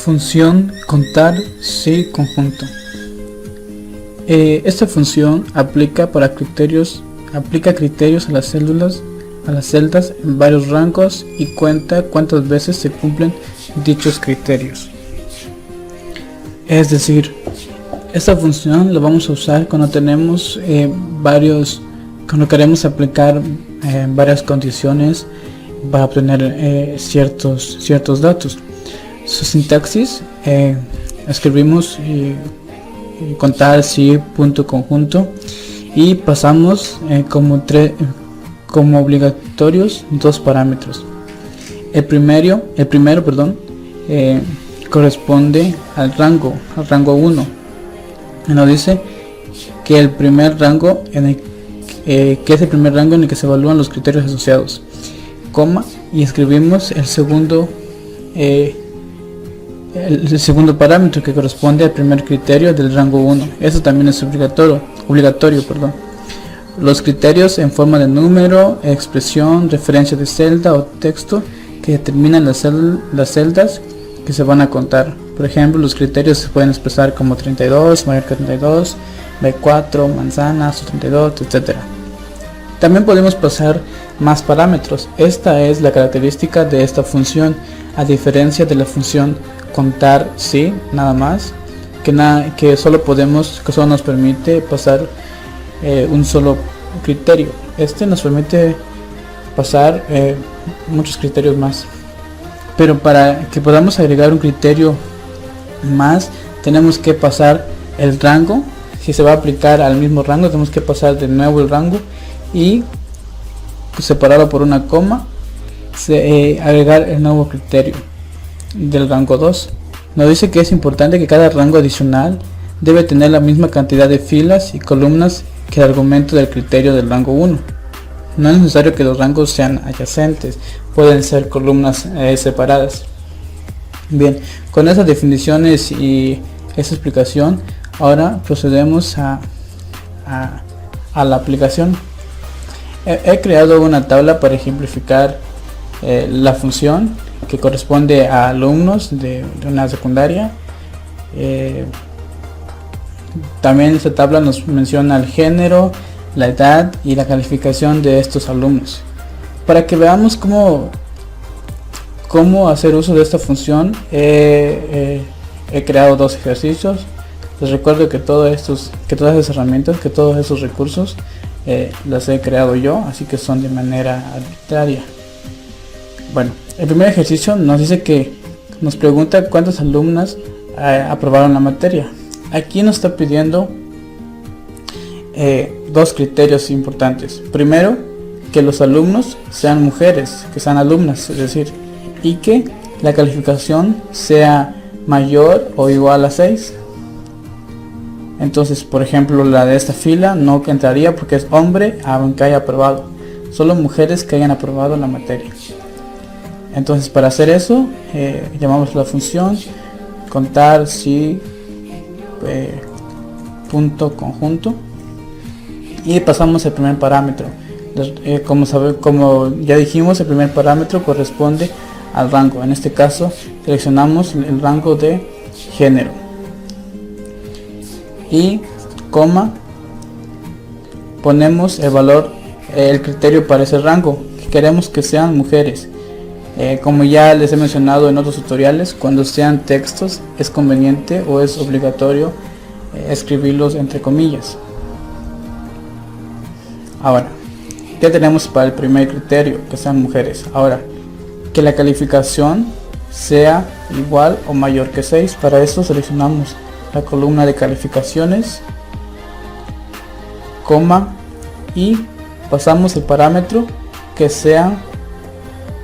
Función contar sí conjunto. Esta función aplica criterios a las celdas en varios rangos y cuenta cuántas veces se cumplen dichos criterios. Es decir, esta función la vamos a usar cuando tenemos cuando queremos aplicar varias condiciones para obtener ciertos datos. Su sintaxis, escribimos contar sí punto conjunto y pasamos como obligatorios dos parámetros. El primero, corresponde al rango 1. Nos dice que el primer rango que es el primer rango en el que se evalúan los criterios asociados, coma, y escribimos el segundo parámetro que corresponde al primer criterio del rango 1. Eso también es obligatorio. Los criterios en forma de número, expresión, referencia de celda o texto que determinan las celdas que se van a contar. Por ejemplo, los criterios se pueden expresar como 32, mayor que 32, B4, manzanas, 32, etc. También podemos pasar más parámetros. Esta es la característica de esta función, a diferencia de la función contar sí, nada más, que solo nos permite pasar un solo criterio. Este nos permite pasar muchos criterios más, pero para que podamos agregar un criterio más tenemos que pasar el rango. Si se va a aplicar al mismo rango, tenemos que pasar de nuevo el rango y separado por una coma agregar el nuevo criterio del rango 2. Nos dice que es importante que cada rango adicional debe tener la misma cantidad de filas y columnas que el argumento del criterio del rango 1. No es necesario que los rangos sean adyacentes, pueden ser columnas separadas. Bien, con esas definiciones y esa explicación, ahora procedemos a la aplicación. He creado una tabla para ejemplificar la función que corresponde a alumnos de una secundaria. También esta tabla nos menciona el género, la edad y la calificación de estos alumnos. Para que veamos cómo hacer uso de esta función, he creado dos ejercicios. Les recuerdo que todas esas herramientas, que todos esos recursos las he creado yo, así que son de manera arbitraria. Bueno, el primer ejercicio nos pregunta cuántas alumnas aprobaron la materia. Aquí nos está pidiendo dos criterios importantes. Primero, que los alumnos sean mujeres, que sean alumnas, es decir, y que la calificación sea mayor o igual a 6. Entonces, por ejemplo, la de esta fila no entraría porque es hombre aunque haya aprobado, solo mujeres que hayan aprobado la materia. Entonces, para hacer eso, llamamos la función contar si punto conjunto y pasamos el primer parámetro. Como ya dijimos, el primer parámetro corresponde al rango. En este caso seleccionamos el rango de género y coma, ponemos el criterio para ese rango, que queremos que sean mujeres. Como ya les he mencionado en otros tutoriales, cuando sean textos es conveniente o es obligatorio escribirlos entre comillas. Ahora, ¿qué tenemos para el primer criterio? Que sean mujeres. Ahora, que la calificación sea igual o mayor que 6. Para eso seleccionamos la columna de calificaciones, coma, y pasamos el parámetro que sea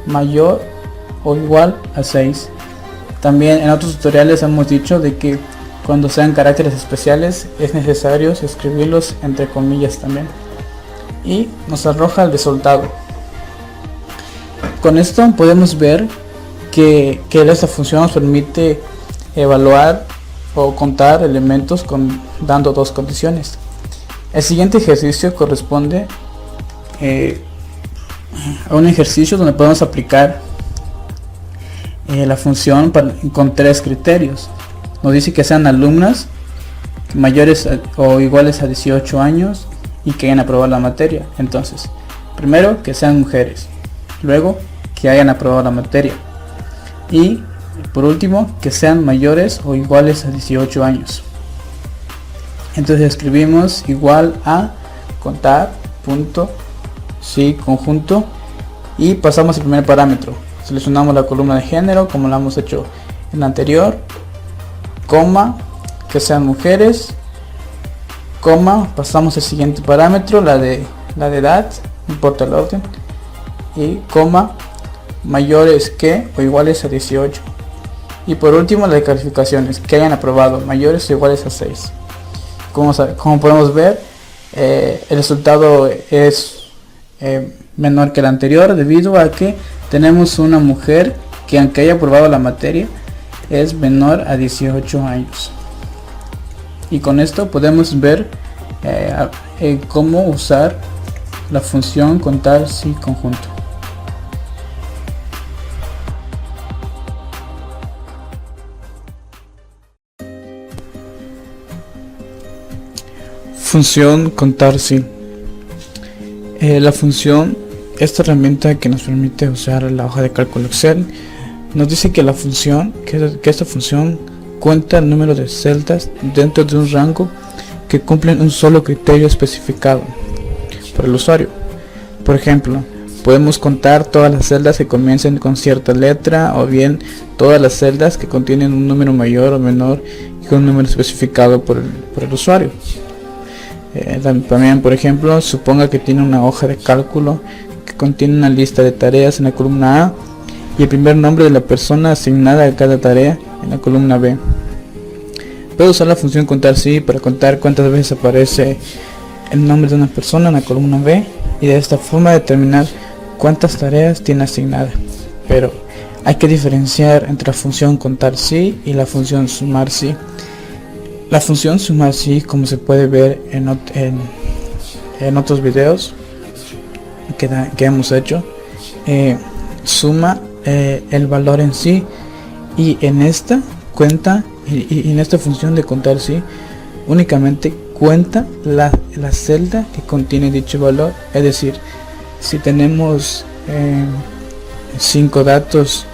mayor o igual a 6. También en otros tutoriales hemos dicho de que cuando sean caracteres especiales es necesario escribirlos entre comillas también, y nos arroja el resultado. Con esto podemos ver que esta función nos permite evaluar o contar elementos dando dos condiciones. El siguiente ejercicio corresponde a un ejercicio donde podemos aplicar la función con 3 criterios. Nos dice que sean alumnas mayores o iguales a 18 años y que hayan aprobado la materia. Entonces, primero que sean mujeres, luego que hayan aprobado la materia y por último que sean mayores o iguales a 18 años. Entonces escribimos igual a contar punto sí conjunto y pasamos al primer parámetro. Seleccionamos la columna de género como lo hemos hecho en la anterior, coma, que sean mujeres, coma, pasamos al siguiente parámetro, la de edad, no importa el orden, y coma, mayores que o iguales a 18. Y por último la de calificaciones, que hayan aprobado, mayores o iguales a 6. Como podemos ver, el resultado es menor que el anterior debido a que tenemos una mujer que aunque haya aprobado la materia es menor a 18 años. Y con esto podemos ver cómo usar la función contar sí conjunto. Función contar sí. La función, esta herramienta que nos permite usar la hoja de cálculo Excel, nos dice que la función, que esta función cuenta el número de celdas dentro de un rango que cumplen un solo criterio especificado por el usuario. Por ejemplo, podemos contar todas las celdas que comiencen con cierta letra o bien todas las celdas que contienen un número mayor o menor que un número especificado por el usuario. También, por ejemplo, suponga que tiene una hoja de cálculo que contiene una lista de tareas en la columna A y el primer nombre de la persona asignada a cada tarea en la columna B. Puedo usar la función contar sí para contar cuántas veces aparece el nombre de una persona en la columna B y de esta forma determinar cuántas tareas tiene asignada. Pero hay que diferenciar entre la función contar sí y la función sumar sí. La función sumar sí, como se puede ver en otros videos que hemos hecho, suma el valor en sí y en esta cuenta y en esta función de contar sí únicamente cuenta la celda que contiene dicho valor. Es decir, si tenemos 5 datos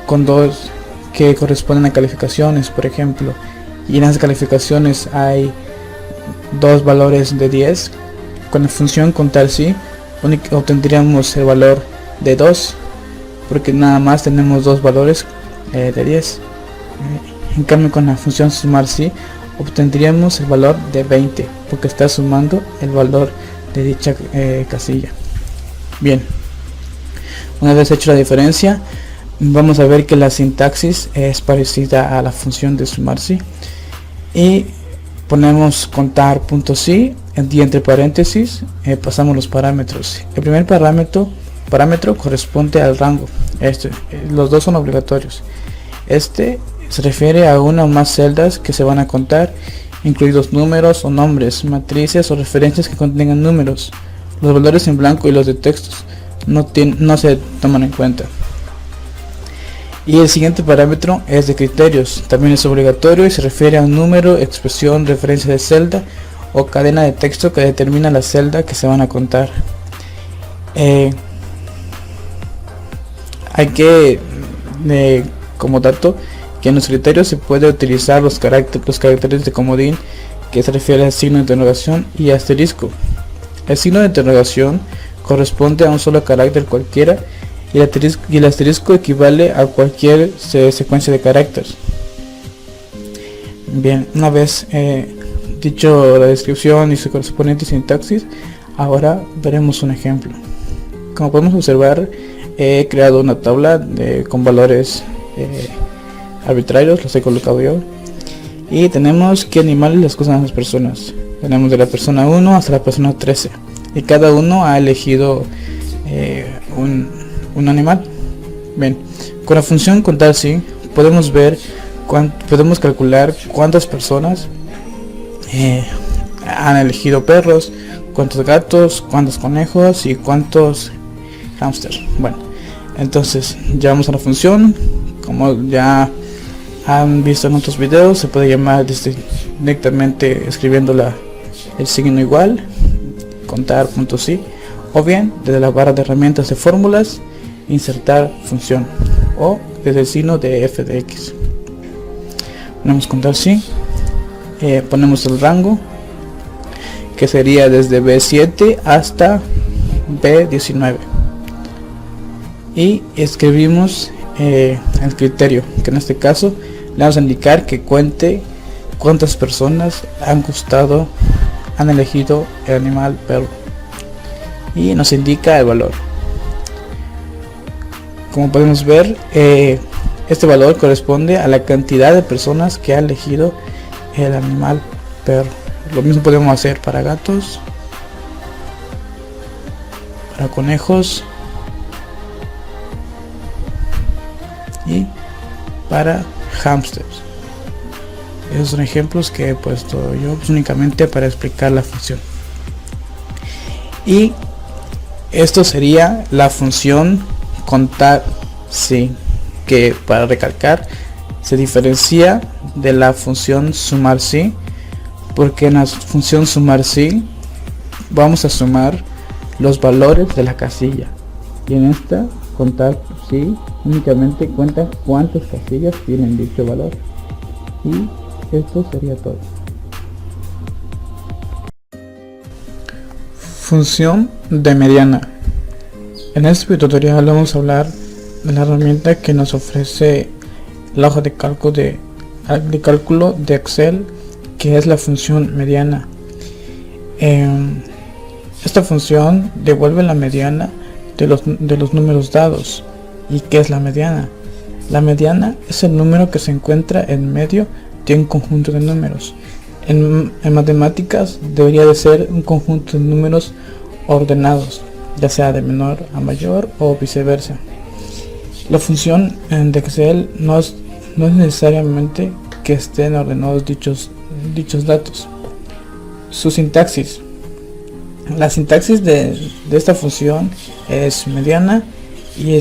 con 2 que corresponden a calificaciones, por ejemplo, y en las calificaciones hay 2 valores de 10, con la función contar sí obtendríamos el valor de 2 porque nada más tenemos 2 valores de 10. En cambio, con la función sumar sí obtendríamos el valor de 20 porque está sumando el valor de dicha casilla. Bien, una vez hecho la diferencia, vamos a ver que la sintaxis es parecida a la función de sumar sí y ponemos contar punto sí y entre paréntesis pasamos los parámetros. El primer parámetro corresponde al rango. Los dos son obligatorios. Este se refiere a una o más celdas que se van a contar, incluidos números o nombres, matrices o referencias que contengan números. Los valores en blanco y los de textos no se toman en cuenta. Y el siguiente parámetro es de criterios, también es obligatorio y se refiere a un número, expresión, referencia de celda o cadena de texto que determina la celda que se van a contar. Hay que, como dato, que en los criterios se puede utilizar los caracteres de comodín, que se refiere al signo de interrogación y asterisco. El signo de interrogación corresponde a un solo carácter cualquiera y el asterisco equivale a cualquier secuencia de caracteres. Bien, una vez dicho la descripción y su correspondiente sintaxis, ahora veremos un ejemplo. Como podemos observar, he creado una tabla con valores arbitrarios, los he colocado yo, y tenemos qué animales les gustan a las personas. Tenemos de la persona 1 hasta la persona 13 y cada uno ha elegido un animal. Bien, con la función contar sí podemos ver podemos calcular cuántas personas han elegido perros, cuántos gatos, cuántos conejos y cuántos hámsters. Bueno, Entonces ya vamos a la función. Como ya han visto en otros videos, se puede llamar directamente escribiendo el signo igual, contar puntos y, o bien desde la barra de herramientas de fórmulas, insertar función, o desde el signo de f de x. Ponemos contar sí, ponemos el rango, que sería desde B7 hasta B19, y escribimos el criterio, que en este caso le vamos a indicar que cuente cuántas personas han elegido el animal perro, y nos indica el valor. Como podemos ver, este valor corresponde a la cantidad de personas que han elegido el animal perro. Lo mismo podemos hacer para gatos, para conejos y para hamsters. Esos son ejemplos que he puesto yo únicamente para explicar la función. Y esto sería la función contar sí, que para recalcar se diferencia de la función sumar sí, porque en la función sumar sí vamos a sumar los valores de la casilla, y en esta contar sí únicamente cuenta cuántas casillas tienen dicho valor, y esto sería todo. Función de mediana. En este tutorial vamos a hablar de la herramienta que nos ofrece la hoja de cálculo de Excel, que es la función mediana. Esta función devuelve la mediana de los números dados. ¿Y qué es la mediana? La mediana es el número que se encuentra en medio de un conjunto de números. En matemáticas debería de ser un conjunto de números ordenados, ya sea de menor a mayor o viceversa. La función de Excel no es necesariamente que estén ordenados dichos datos. Su sintaxis. La sintaxis de esta función es mediana, y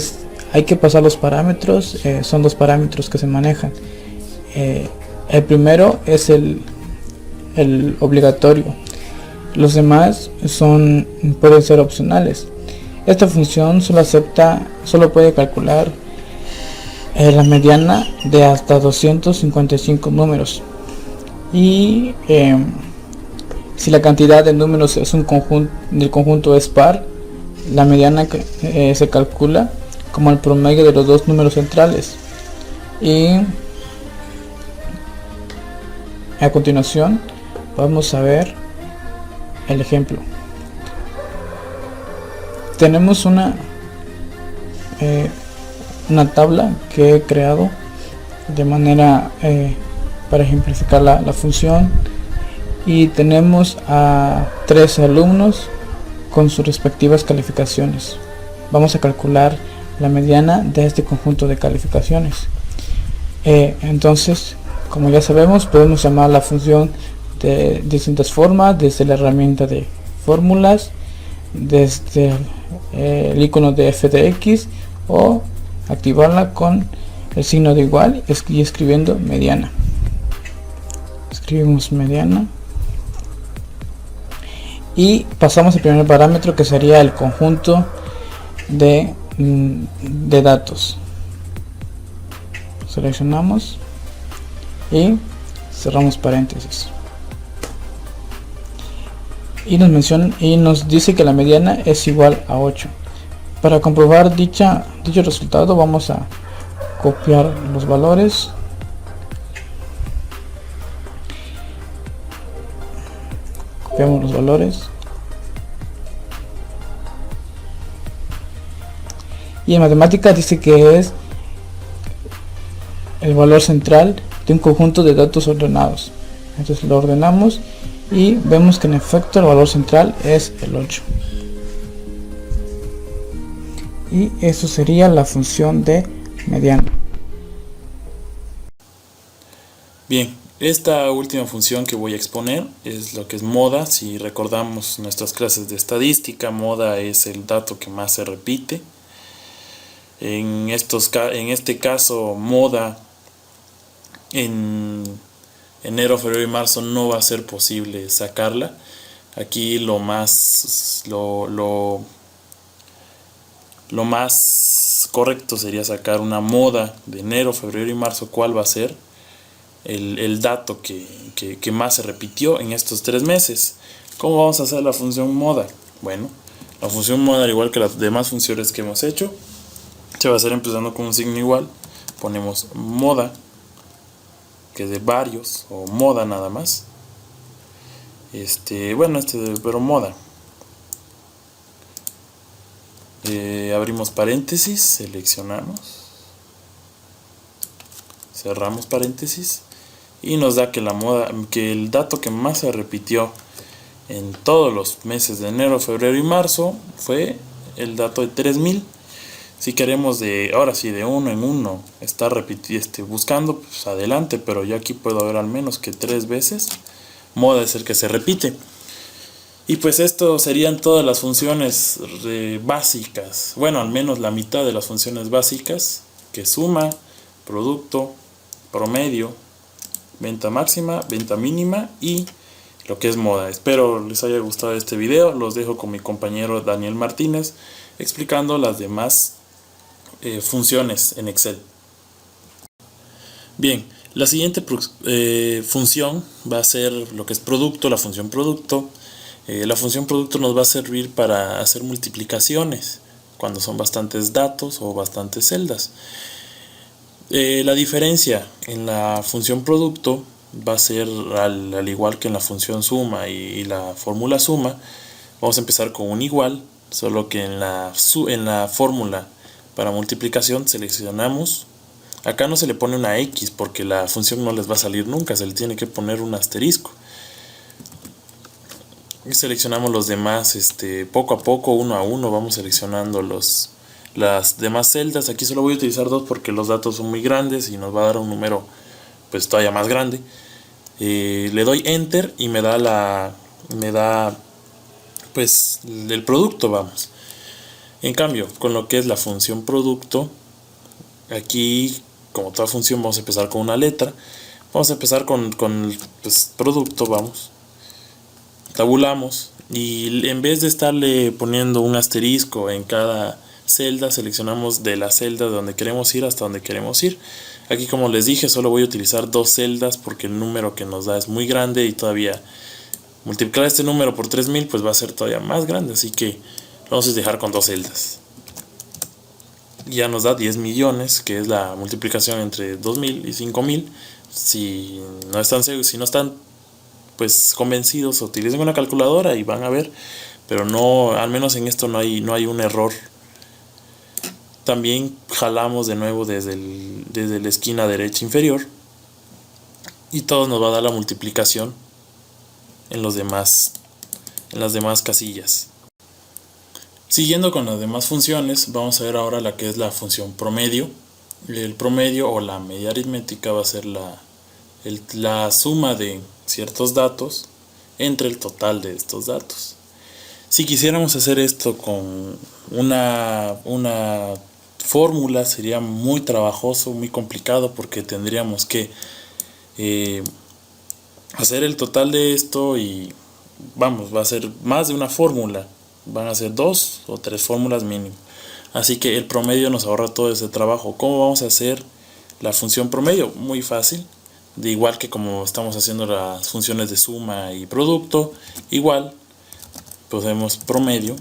hay que pasar los parámetros. Son dos parámetros que se manejan. El primero es el obligatorio. Los demás pueden ser opcionales. Esta función solo puede calcular la mediana de hasta 255 números, y si la cantidad de números es el conjunto es par, la mediana se calcula como el promedio de los dos números centrales. Y a continuación vamos a ver el ejemplo. Tenemos una tabla que he creado de manera para ejemplificar la función, y tenemos a 3 alumnos con sus respectivas calificaciones. Vamos a calcular la mediana de este conjunto de calificaciones. Entonces, como ya sabemos, podemos llamar la función de distintas formas, desde la herramienta de fórmulas, desde el icono de f de x, o activarla con el signo de igual y escribiendo mediana. Escribimos mediana y pasamos al primer parámetro, que sería el conjunto de datos. Seleccionamos y cerramos paréntesis, y nos dice que la mediana es igual a 8. Para comprobar dicho resultado, vamos a copiar los valores, copiamos los valores, y en matemáticas dice que es el valor central de un conjunto de datos ordenados. Entonces lo ordenamos y vemos que en efecto el valor central es el 8. Y eso sería la función de mediana. Bien, esta última función que voy a exponer es lo que es moda. Si recordamos nuestras clases de estadística, moda es el dato que más se repite. En este caso, moda en enero, febrero y marzo no va a ser posible sacarla. Aquí lo más correcto sería sacar una moda de enero, febrero y marzo. ¿Cuál va a ser el dato que más se repitió en estos 3 meses? ¿Cómo vamos a hacer la función moda? Bueno, la función moda, al igual que las demás funciones que hemos hecho, se va a hacer empezando con un signo igual. Ponemos moda, que es de varios, o moda nada más. Pero moda. Abrimos paréntesis, seleccionamos, cerramos paréntesis y nos da que el dato que más se repitió en todos los meses de enero, febrero y marzo fue el dato de 3000. Si queremos ahora sí de uno en uno estar buscando, pues adelante, pero yo aquí puedo ver al menos que 3 veces moda es el que se repite. Y pues esto serían todas las funciones básicas, bueno, al menos la mitad de las funciones básicas, que suma, producto, promedio, venta máxima, venta mínima y lo que es moda. Espero les haya gustado este video. Los dejo con mi compañero Daniel Martínez explicando las demás funciones en Excel. Bien, la siguiente función va a ser lo que es producto, la función producto. La función producto nos va a servir para hacer multiplicaciones cuando son bastantes datos o bastantes celdas. La diferencia en la función producto va a ser al igual que en la función suma y la fórmula suma. Vamos a empezar con un igual, solo que en la fórmula para multiplicación seleccionamos. Acá no se le pone una X porque la función no les va a salir nunca, se le tiene que poner un asterisco. Y seleccionamos los demás, poco a poco, uno a uno, vamos seleccionando las demás celdas. Aquí solo voy a utilizar 2 porque los datos son muy grandes y nos va a dar un número pues todavía más grande. Le doy enter y me da pues el producto, vamos. En cambio, con lo que es la función producto, aquí como toda función vamos a empezar con una letra. Vamos a empezar con pues, producto, vamos. Tabulamos y en vez de estarle poniendo un asterisco en cada celda, seleccionamos de la celda de donde queremos ir hasta donde queremos ir. Aquí, como les dije, solo voy a utilizar 2 celdas porque el número que nos da es muy grande y todavía multiplicar este número por 3000 pues va a ser todavía más grande, así que vamos a dejar con 2 celdas. Ya nos da 10 millones, que es la multiplicación entre 2000 y 5000. Si no están pues convencidos, utilicen una calculadora y van a ver, pero no, al menos en esto no hay un error. También jalamos de nuevo desde la esquina derecha inferior y todo nos va a dar la multiplicación en las demás casillas. Siguiendo con las demás funciones, vamos a ver ahora la que es la función promedio. El promedio o la media aritmética va a ser la suma de ciertos datos entre el total de estos datos. Si quisiéramos hacer esto con una fórmula sería muy trabajoso, muy complicado, porque tendríamos que hacer el total de esto y va a ser más de una fórmula, van a ser 2 o 3 fórmulas mínimo. Así que el promedio nos ahorra todo ese trabajo. ¿Cómo vamos a hacer la función promedio? Muy fácil. De igual que como estamos haciendo las funciones de suma y producto, igual ponemos promedio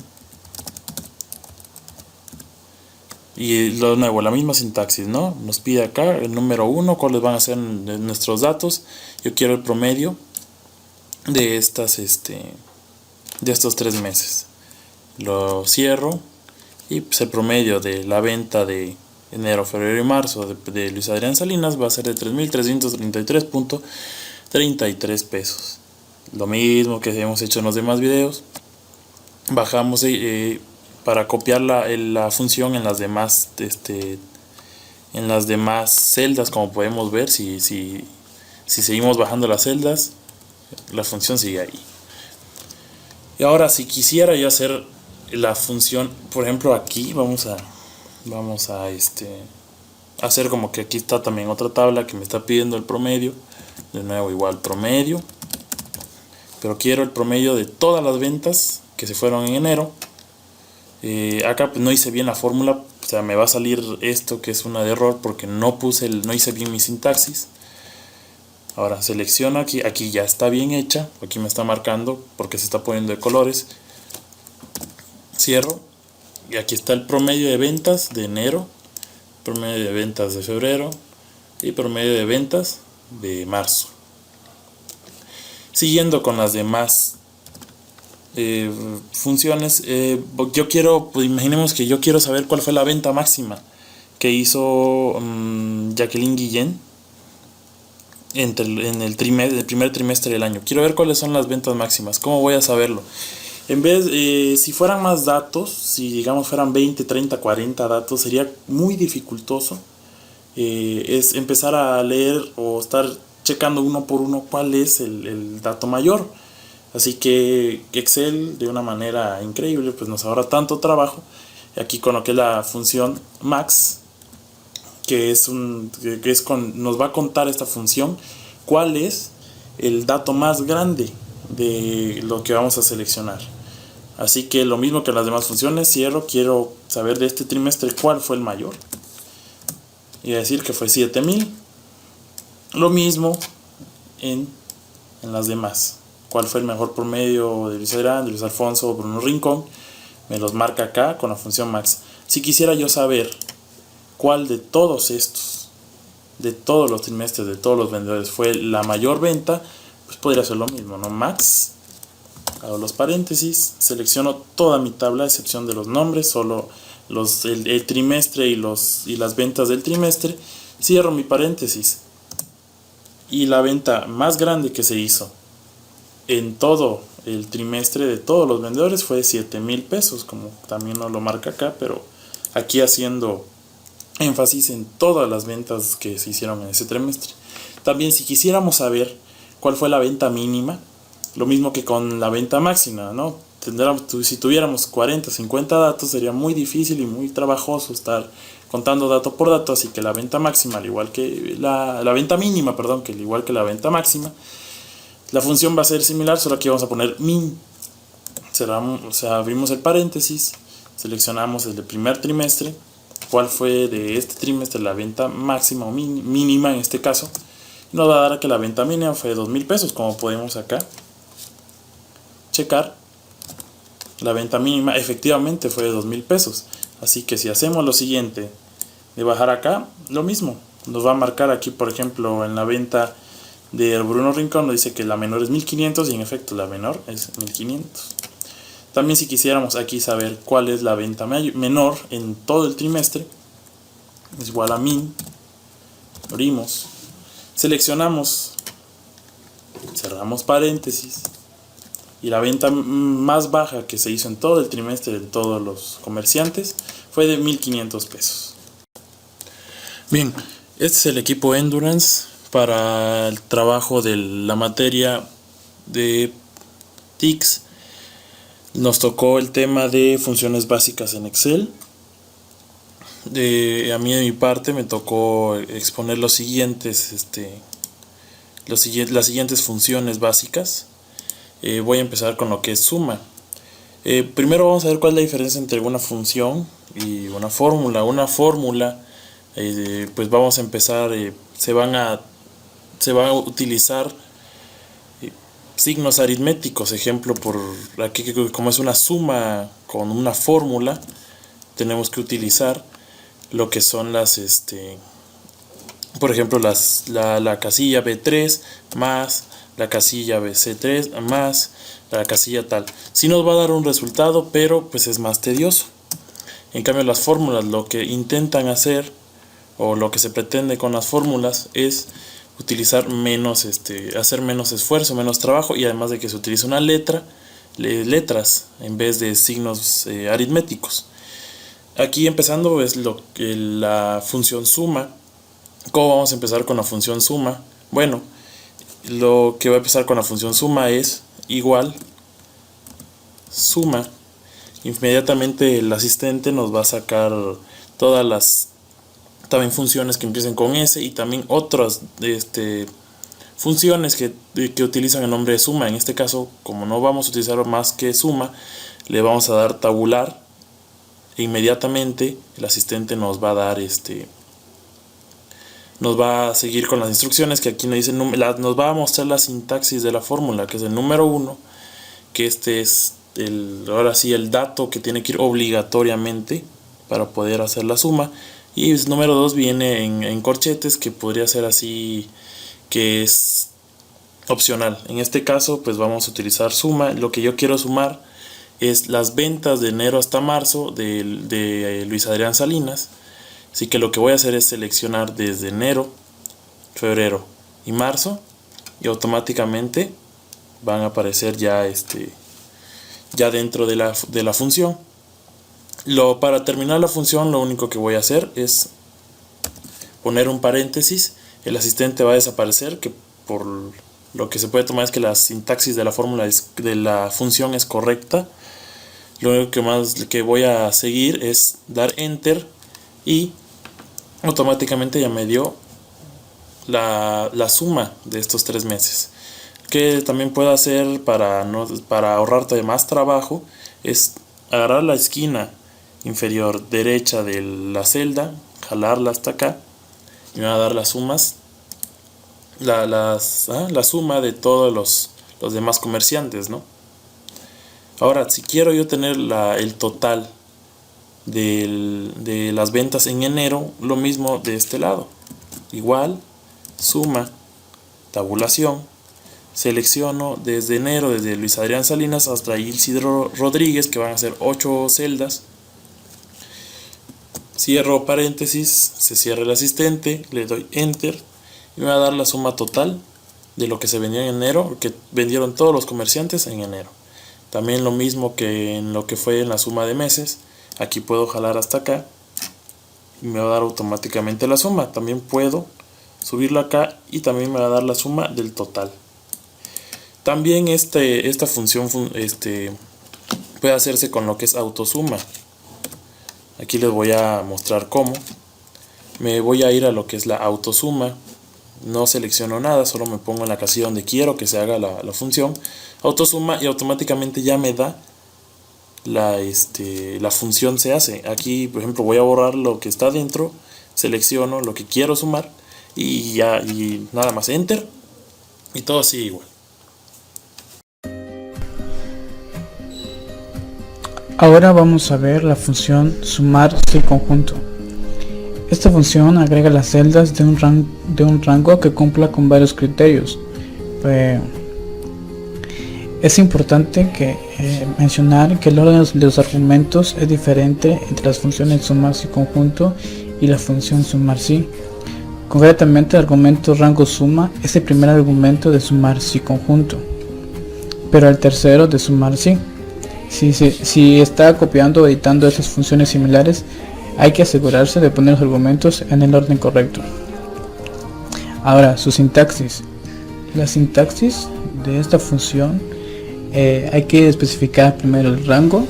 y de nuevo la misma sintaxis, ¿no? Nos pide acá el número 1, cuáles van a ser nuestros datos. Yo quiero el promedio de estos 3 meses. Lo cierro y pues el promedio de la venta de enero, febrero y marzo de Luis Adrián Salinas va a ser de 3.333.33 pesos. Lo mismo que hemos hecho en los demás videos. Bajamos para copiar la función en las demás celdas. Como podemos ver, si seguimos bajando las celdas, la función sigue ahí. Y ahora, si quisiera yo hacer la función, por ejemplo, aquí vamos a Vamos a hacer como que aquí está también otra tabla que me está pidiendo el promedio. De nuevo igual promedio, pero quiero el promedio de todas las ventas que se fueron en enero. Acá pues no hice bien la fórmula, o sea, me va a salir esto que es una de error porque no hice bien mi sintaxis. Ahora selecciono aquí ya está bien hecha, aquí me está marcando porque se está poniendo de colores. Cierro y aquí está el promedio de ventas de enero, promedio de ventas de febrero y promedio de ventas de marzo. Siguiendo con las demás funciones, yo quiero, pues imaginemos que yo quiero saber cuál fue la venta máxima que hizo Jacqueline Guillén en el primer trimestre del año. Quiero ver cuáles son las ventas máximas. ¿Cómo voy a saberlo? En vez, si fueran más datos, si digamos fueran 20, 30, 40 datos, sería muy dificultoso. Es empezar a leer o estar checando uno por uno cuál es el dato mayor. Así que Excel de una manera increíble pues nos ahorra tanto trabajo. Aquí con lo que es la función max, nos va a contar esta función cuál es el dato más grande de lo que vamos a seleccionar. Así que lo mismo que las demás funciones, cierro, quiero saber de este trimestre cuál fue el mayor. Y a decir que fue 7000. Lo mismo en las demás. ¿Cuál fue el mejor promedio de Luis Adrián, de Luis Alfonso o Bruno Rincón? Me los marca acá con la función max. Si quisiera yo saber cuál de todos estos, de todos los trimestres, de todos los vendedores fue la mayor venta, pues podría hacer lo mismo, ¿no? Max, hago los paréntesis, selecciono toda mi tabla a excepción de los nombres, solo el trimestre y las ventas del trimestre, cierro mi paréntesis. Y la venta más grande que se hizo en todo el trimestre de todos los vendedores fue 7000 pesos, como también nos lo marca acá, pero aquí haciendo énfasis en todas las ventas que se hicieron en ese trimestre. También si quisiéramos saber cuál fue la venta mínima, lo mismo que con la venta máxima, ¿no? Si tuviéramos 40, 50 datos sería muy difícil y muy trabajoso estar contando dato por dato, así que la venta máxima, al igual que la venta mínima, perdón, que al igual que la venta máxima, la función va a ser similar, solo aquí vamos a poner min. Abrimos el paréntesis, seleccionamos el primer trimestre, cuál fue de este trimestre la venta máxima o mínima en este caso. Nos va a dar que la venta mínima fue de 2000 pesos, como podemos acá checar. La venta mínima efectivamente fue de 2000 pesos. Así que si hacemos lo siguiente, de bajar acá, lo mismo. Nos va a marcar aquí, por ejemplo, en la venta de Bruno Rincón, nos dice que la menor es 1500 y en efecto la menor es 1500. También si quisiéramos aquí saber cuál es la venta menor en todo el trimestre, es igual a min, abrimos, seleccionamos, cerramos paréntesis, y la venta más baja que se hizo en todo el trimestre de todos los comerciantes fue de 1500 pesos. Bien, este es el equipo Endurance para el trabajo de la materia de TICS. Nos tocó el tema de funciones básicas en Excel. A mí de mi parte me tocó exponer las siguientes funciones básicas. Voy a empezar con lo que es suma. Primero vamos a ver cuál es la diferencia entre una función y una fórmula. Una fórmula, pues vamos a empezar, se van a utilizar signos aritméticos. Ejemplo, por aquí, como es una suma con una fórmula, tenemos que utilizar lo que son por ejemplo, la casilla B3 más la casilla BC3 más la casilla tal. Sí nos va a dar un resultado, pero pues es más tedioso. En cambio, las fórmulas, lo que intentan hacer o lo que se pretende con las fórmulas es utilizar hacer menos esfuerzo, menos trabajo, y además de que se utiliza una letras en vez de signos aritméticos. Aquí empezando es la función suma. ¿Cómo vamos a empezar con la función suma? Bueno, lo que va a empezar con la función suma es igual suma. Inmediatamente el asistente nos va a sacar todas las también funciones que empiecen con S y también otras funciones que utilizan el nombre de suma. En este caso, como no vamos a utilizar más que suma, le vamos a dar tabular e inmediatamente el asistente nos va a dar nos va a seguir con las instrucciones que aquí nos dice, nos va a mostrar la sintaxis de la fórmula, que es el número 1, que es ahora sí el dato que tiene que ir obligatoriamente para poder hacer la suma, y el número 2 viene en corchetes, que podría ser así, que es opcional. En este caso pues vamos a utilizar suma. Lo que yo quiero sumar es las ventas de enero hasta marzo de Luis Adrián Salinas. Así que lo que voy a hacer es seleccionar desde enero, febrero y marzo, y automáticamente van a aparecer ya dentro de la función. Para terminar la función, lo único que voy a hacer es poner un paréntesis. El asistente va a desaparecer, que por lo que se puede tomar es que la sintaxis de la fórmula de la función es correcta. Lo único que voy a seguir es dar enter y automáticamente ya me dio la suma de estos 3 meses. Que también puedo hacer para ahorrarte más trabajo es agarrar la esquina inferior derecha de la celda, jalarla hasta acá y me va a dar las sumas, la suma de todos los demás comerciantes, ¿no? Ahora, si quiero yo tener el total de las ventas en enero, lo mismo de este lado, igual, suma, tabulación, selecciono desde enero, desde Luis Adrián Salinas hasta Isidro Rodríguez, que van a ser 8 celdas, cierro paréntesis, se cierra el asistente, le doy enter y me va a dar la suma total de lo que se vendió en enero, que vendieron todos los comerciantes en enero. También lo mismo que en lo que fue en la suma de meses. Aquí puedo jalar hasta acá y me va a dar automáticamente la suma. También puedo subirlo acá y también me va a dar la suma del total. También esta función puede hacerse con lo que es autosuma. Aquí les voy a mostrar cómo. Me voy a ir a lo que es la autosuma. No selecciono nada, solo me pongo en la casilla donde quiero que se haga la función autosuma y automáticamente ya me da la función se hace. Aquí, por ejemplo, voy a borrar lo que está dentro, selecciono lo que quiero sumar y nada más enter y todo sigue igual. Ahora vamos a ver la función sumar sin conjunto. Esta función agrega las celdas de un rango que cumpla con varios criterios. Es importante mencionar que el orden de los argumentos es diferente entre las funciones sumar sin conjunto y la función sumar sí. Concretamente, el argumento rango suma es el primer argumento de sumar sí conjunto, pero el tercero de sumar sí. Si está copiando o editando esas funciones similares, hay que asegurarse de poner los argumentos en el orden correcto. Ahora, su sintaxis. La sintaxis de esta función hay que especificar primero el rango,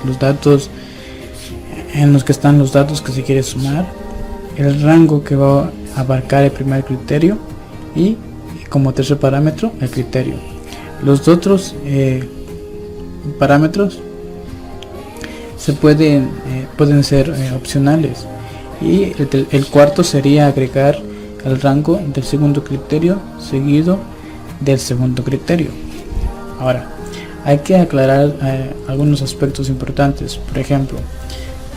los datos en los que están los datos que se quiere sumar, el rango que va a abarcar el primer criterio y como tercer parámetro el criterio. Los otros parámetros pueden ser opcionales y el cuarto sería agregar el rango del segundo criterio seguido del segundo criterio. Ahora, hay que aclarar algunos aspectos importantes. Por ejemplo,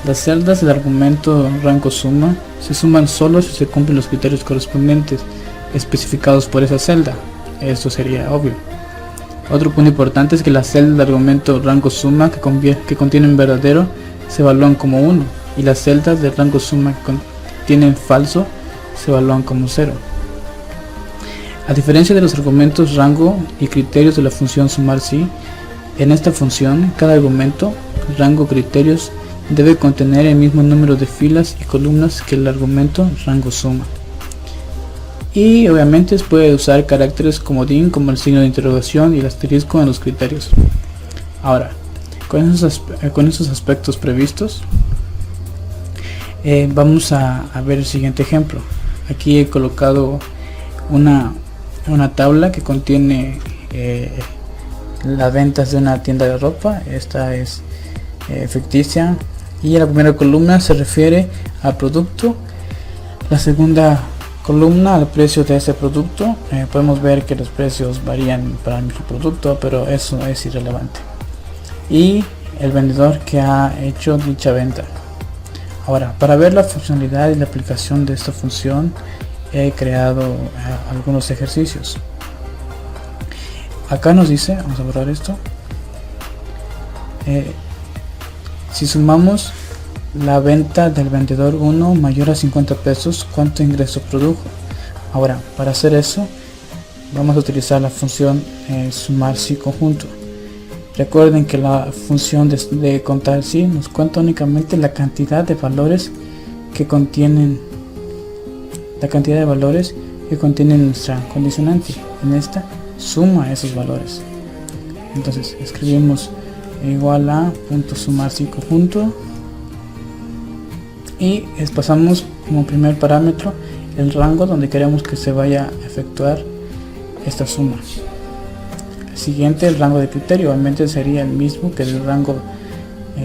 las celdas del argumento rango suma se suman solo si se cumplen los criterios correspondientes especificados por esa celda. Esto sería obvio. Otro punto importante es que las celdas del argumento rango suma que contienen verdadero se evalúan como 1 y las celdas del rango suma que contienen falso se evalúan como 0. A diferencia de los argumentos rango y criterios de la función sumar sí, en esta función cada argumento, rango, criterios debe contener el mismo número de filas y columnas que el argumento rango suma. Y obviamente se puede usar caracteres comodín como el signo de interrogación y el asterisco en los criterios. Ahora, con esos aspectos previstos, Vamos a ver el siguiente ejemplo. Aquí he colocado una tabla que contiene las ventas de una tienda de ropa. Esta es ficticia, y la primera columna se refiere al producto, la segunda columna al precio de ese producto. Podemos ver que los precios varían para el mismo producto, pero eso es irrelevante, y el vendedor que ha hecho dicha venta. Ahora, para ver la funcionalidad y la aplicación de esta función, he creado algunos ejercicios. Acá nos dice, vamos a borrar esto, si sumamos la venta del vendedor 1 mayor a 50 pesos, ¿cuánto ingreso produjo? Ahora, para hacer eso, vamos a utilizar la función sumar si conjunto. Recuerden que la función de contar si nos cuenta únicamente la cantidad de valores que contienen nuestra condicionante. En esta suma esos valores. Entonces escribimos igual a punto sumar si conjunto, y pasamos como primer parámetro el rango donde queremos que se vaya a efectuar esta suma. El siguiente, el rango de criterio, obviamente sería el mismo que el rango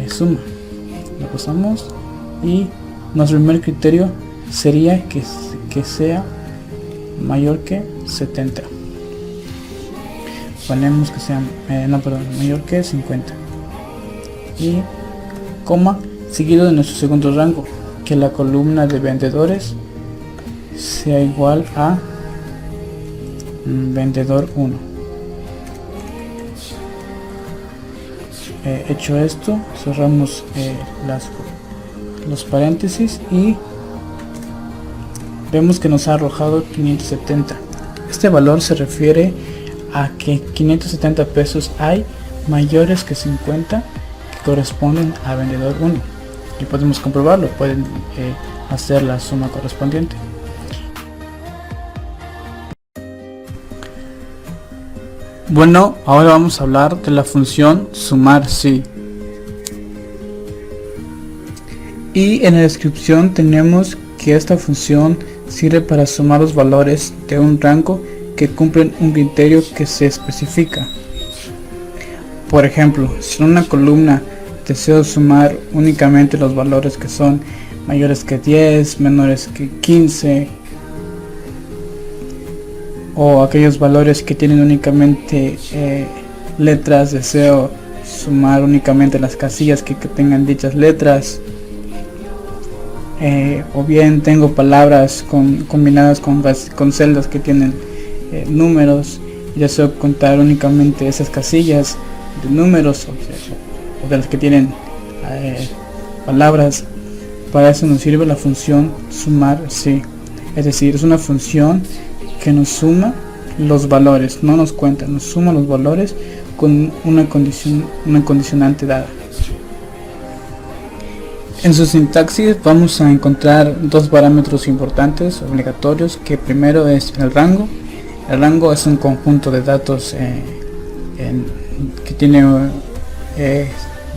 suma. Lo pasamos, y nuestro primer criterio sería que sea mayor que 70. Ponemos que sea mayor que 50, y coma seguido de nuestro segundo rango, que la columna de vendedores sea igual a vendedor 1. Hecho esto, cerramos los paréntesis y vemos que nos ha arrojado 570. Este valor se refiere a que 570 pesos hay mayores que 50 que corresponden a vendedor 1, y podemos comprobarlo. Pueden hacer la suma correspondiente. Bueno, ahora vamos a hablar de la función sumar si. Y en la descripción tenemos que esta función sirve para sumar los valores de un rango que cumplen un criterio que se especifica. Por ejemplo, si en una columna deseo sumar únicamente los valores que son mayores que 10, menores que 15, o aquellos valores que tienen únicamente letras, deseo sumar únicamente las casillas que tengan dichas letras, o bien tengo palabras combinadas con celdas que tienen números, y deseo contar únicamente esas casillas de números o de las que tienen palabras. Para eso nos sirve la función sumar si. Es decir, es una función que nos suma los valores, no nos cuenta, nos suma los valores con una condicionante dada. En su sintaxis vamos a encontrar dos parámetros importantes obligatorios, que primero es el rango. El rango es un conjunto de datos que tiene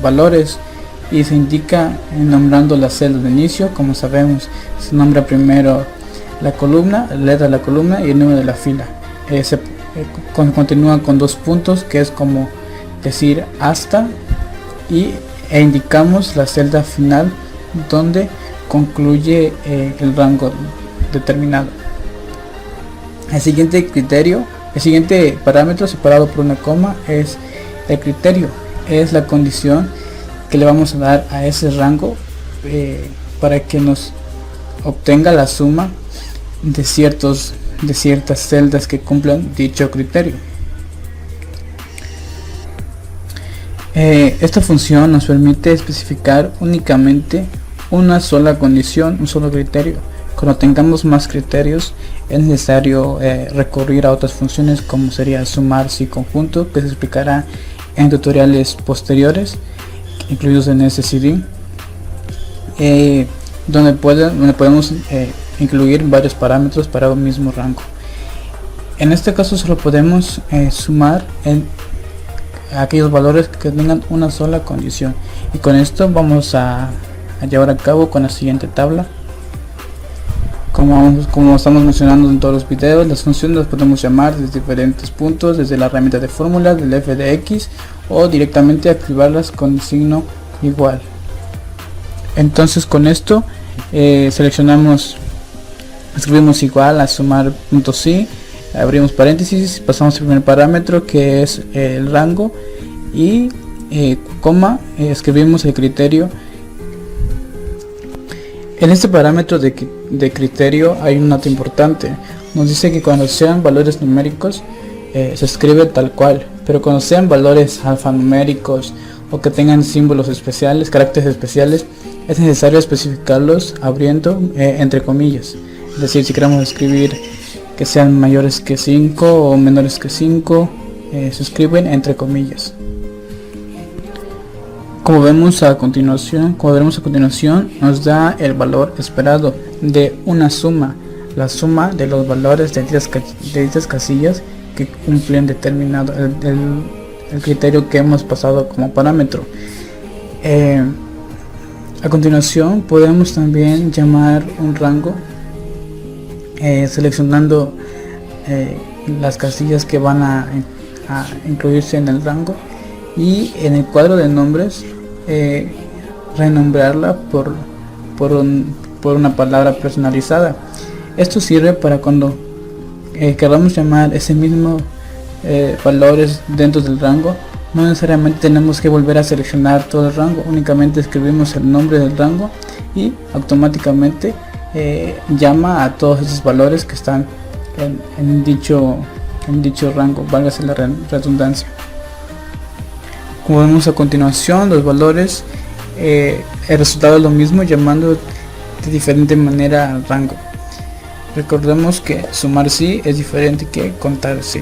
valores, y se indica nombrando las celdas de inicio. Como sabemos, se nombra primero la columna, la letra de la columna y el número de la fila. Se continúa con dos puntos, que es como decir hasta, e indicamos la celda final donde concluye el rango determinado. El siguiente parámetro separado por una coma es el criterio. Es la condición que le vamos a dar a ese rango para que nos obtenga la suma de ciertas celdas que cumplan dicho criterio. Esta función nos permite especificar únicamente una sola condición, un solo criterio. Cuando tengamos más criterios, es necesario recurrir a otras funciones, como sería sumar si conjunto, que se explicará en tutoriales posteriores, incluidos en este CD, donde podemos incluir varios parámetros para un mismo rango. En este caso solo podemos sumar en aquellos valores que tengan una sola condición, y con esto vamos a a llevar a cabo con la siguiente tabla. Como estamos mencionando en todos los videos, las funciones las podemos llamar desde diferentes puntos, desde la herramienta de fórmulas del f de x, o directamente activarlas con el signo igual. Entonces con esto seleccionamos, escribimos igual a sumar punto sí, abrimos paréntesis, pasamos al primer parámetro que es el rango, y coma, escribimos el criterio. En este parámetro de criterio hay un dato importante. Nos dice que cuando sean valores numéricos se escribe tal cual, pero cuando sean valores alfanuméricos o que tengan símbolos especiales, caracteres especiales, es necesario especificarlos abriendo entre comillas. Es decir, si queremos escribir que sean mayores que 5 o menores que 5, se escriben entre comillas. Como veremos a continuación, nos da el valor esperado de una suma, la suma de los valores de dichas casillas que cumplen determinado el criterio que hemos pasado como parámetro. A continuación podemos también llamar un rango, seleccionando las casillas que van a incluirse en el rango, y en el cuadro de nombres renombrarla por una palabra personalizada. Esto sirve para cuando queramos llamar ese mismo valores dentro del rango, no necesariamente tenemos que volver a seleccionar todo el rango, únicamente escribimos el nombre del rango y automáticamente llama a todos esos valores que están en dicho rango, válgase la redundancia. Como vemos a continuación, los valores, el resultado es lo mismo, llamando de diferente manera al rango. Recordemos que sumar sí es diferente que contar sí.